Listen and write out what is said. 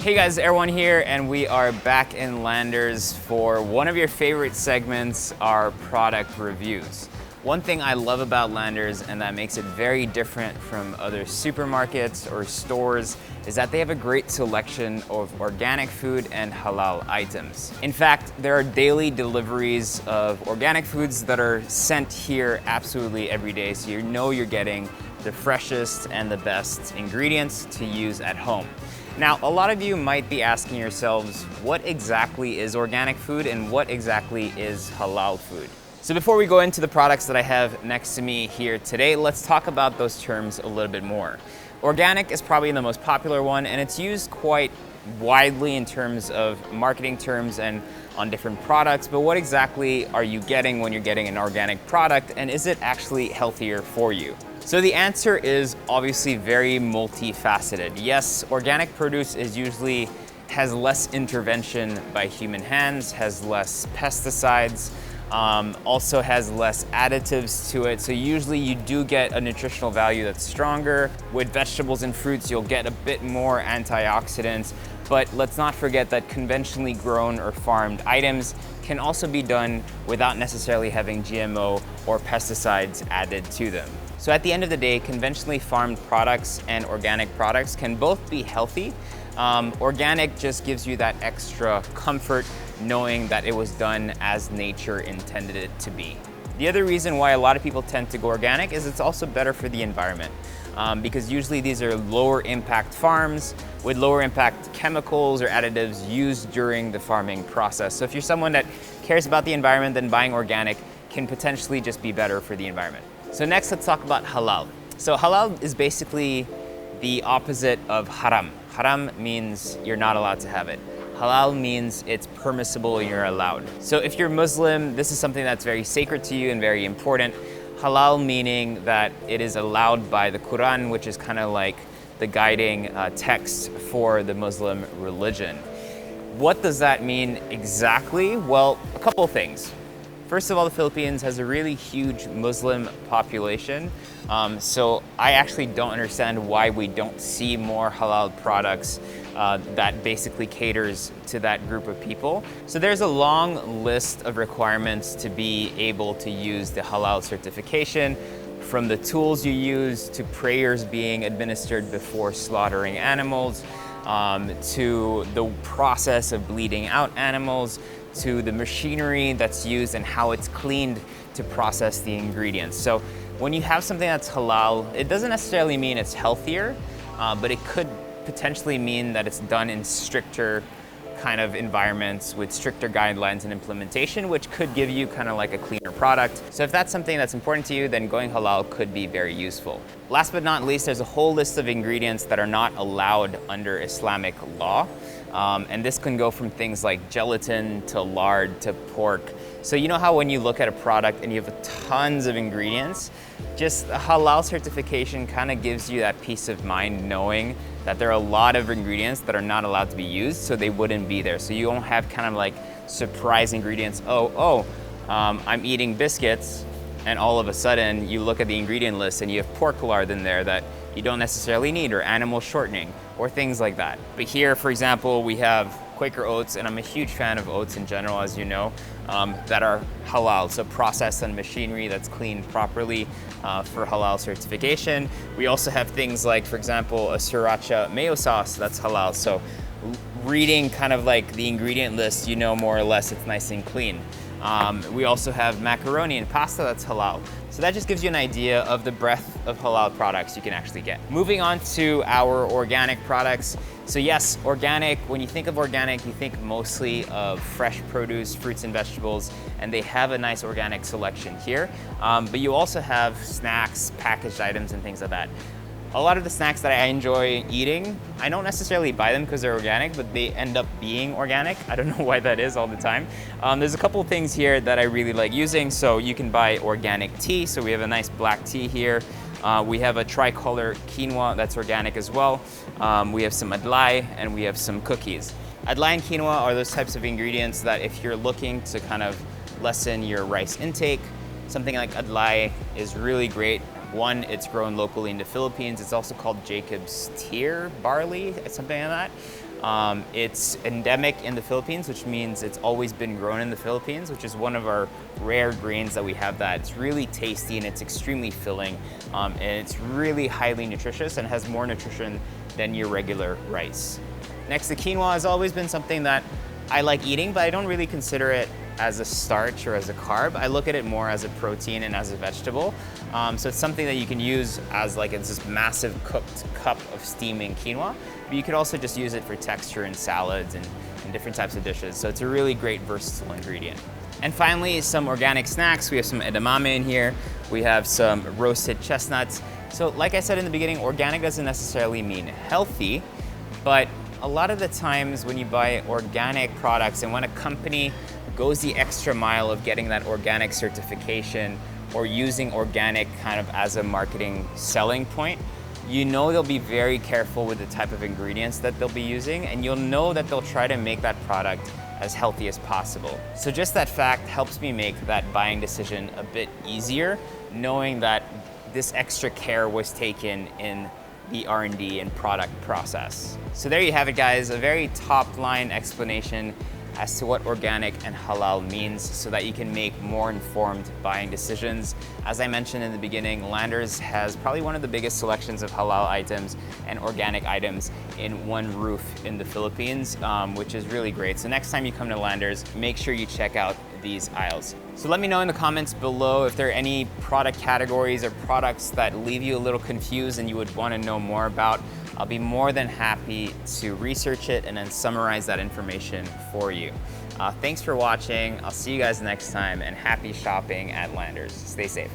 Hey guys, Erwan here, and we are back in Landers for one of your favorite segments, our product reviews. One thing I love about Landers, and that makes it very different from other supermarkets or stores, is that they have a great selection of organic food and halal items. In fact, there are daily deliveries of organic foods that are sent here absolutely every day, so you know you're getting the freshest and the best ingredients to use at home. Now, a lot of you might be asking yourselves, what exactly is organic food and what exactly is halal food? So before we go into the products that I have next to me here today, let's talk about those terms a little bit more. Organic is probably the most popular one, and it's used quite widely in terms of marketing terms and on different products, but what exactly are you getting when you're getting an organic product, and is it actually healthier for you? So the answer is obviously very multifaceted. Yes, organic produce has less intervention by human hands, has less pesticides, also has less additives to it. So usually you do get a nutritional value that's stronger. With vegetables and fruits, you'll get a bit more antioxidants. But let's not forget that conventionally grown or farmed items can also be done without necessarily having GMO or pesticides added to them. So at the end of the day, conventionally farmed products and organic products can both be healthy. Organic just gives you that extra comfort knowing that it was done as nature intended it to be. The other reason why a lot of people tend to go organic is it's also better for the environment. Because usually these are lower impact farms with lower impact chemicals or additives used during the farming process. So if you're someone that cares about the environment, then buying organic can potentially just be better for the environment. So next, let's talk about halal. So halal is basically the opposite of haram. Haram means you're not allowed to have it. Halal means it's permissible and you're allowed. So if you're Muslim, this is something that's very sacred to you and very important. Halal meaning that it is allowed by the Quran, which is kind of like the guiding text for the Muslim religion. What does that mean exactly? Well, a couple of things. First of all, the Philippines has a really huge Muslim population. So I actually don't understand why we don't see more halal products that basically caters to that group of people. So there's a long list of requirements to be able to use the halal certification, from the tools you use to prayers being administered before slaughtering animals, to the process of bleeding out animals, to the machinery that's used and how it's cleaned to process the ingredients. So when you have something that's halal, it doesn't necessarily mean it's healthier, but it could potentially mean that it's done in stricter kind of environments with stricter guidelines and implementation, which could give you kind of like a cleaner product. So if that's something that's important to you, then going halal could be very useful. Last but not least, there's a whole list of ingredients that are not allowed under Islamic law. And this can go from things like gelatin to lard to pork. So you know how when you look at a product and you have tons of ingredients, just a halal certification kind of gives you that peace of mind knowing that there are a lot of ingredients that are not allowed to be used, so they wouldn't be there. So you don't have kind of like surprise ingredients. I'm eating biscuits, and all of a sudden you look at the ingredient list and you have pork lard in there that you don't necessarily need, or animal shortening, or things like that. But here, for example, we have Quaker oats, and I'm a huge fan of oats in general, as you know, that are halal, so processed on machinery that's cleaned properly for halal certification. We also have things like, for example, a sriracha mayo sauce that's halal. So reading kind of like the ingredient list, you know more or less it's nice and clean. We also have macaroni and pasta that's halal. So that just gives you an idea of the breadth of halal products you can actually get. Moving on to our organic products. So yes, organic, when you think of organic, you think mostly of fresh produce, fruits and vegetables, and they have a nice organic selection here. But you also have snacks, packaged items, and things like that. A lot of the snacks that I enjoy eating, I don't necessarily buy them because they're organic, but they end up being organic. I don't know why that is all the time. There's a couple of things here that I really like using. So you can buy organic tea. So we have a nice black tea here. We have a tricolor quinoa that's organic as well. We have some adlai and we have some cookies. Adlai and quinoa are those types of ingredients that if you're looking to kind of lessen your rice intake, something like adlai is really great. One, it's grown locally in the Philippines. It's also called Jacob's Tear barley, something like that. It's endemic in the Philippines, which means it's always been grown in the Philippines, which is one of our rare grains that we have that. It's really tasty and it's extremely filling, and it's really highly nutritious and has more nutrition than your regular rice. Next, the quinoa has always been something that I like eating, but I don't really consider it as a starch or as a carb. I look at it more as a protein and as a vegetable. So it's something that you can use as like it's this massive cooked cup of steaming quinoa, but you could also just use it for texture in salads and different types of dishes. So it's a really great versatile ingredient. And finally, some organic snacks. We have some edamame in here. We have some roasted chestnuts. So like I said in the beginning, organic doesn't necessarily mean healthy, but a lot of the times when you buy organic products and when a company goes the extra mile of getting that organic certification or using organic kind of as a marketing selling point, you know they'll be very careful with the type of ingredients that they'll be using, and you'll know that they'll try to make that product as healthy as possible. So just that fact helps me make that buying decision a bit easier, knowing that this extra care was taken in the R&D and product process. So there you have it, guys, a very top-line explanation as to what organic and halal means so that you can make more informed buying decisions. As I mentioned in the beginning, Landers has probably one of the biggest selections of halal items and organic items in one roof in the Philippines, which is really great. So next time you come to Landers, make sure you check out these aisles. So let me know in the comments below if there are any product categories or products that leave you a little confused and you would want to know more about. I'll be more than happy to research it and then summarize that information for you. Thanks for watching. I'll see you guys next time, and happy shopping at Landers. Stay safe.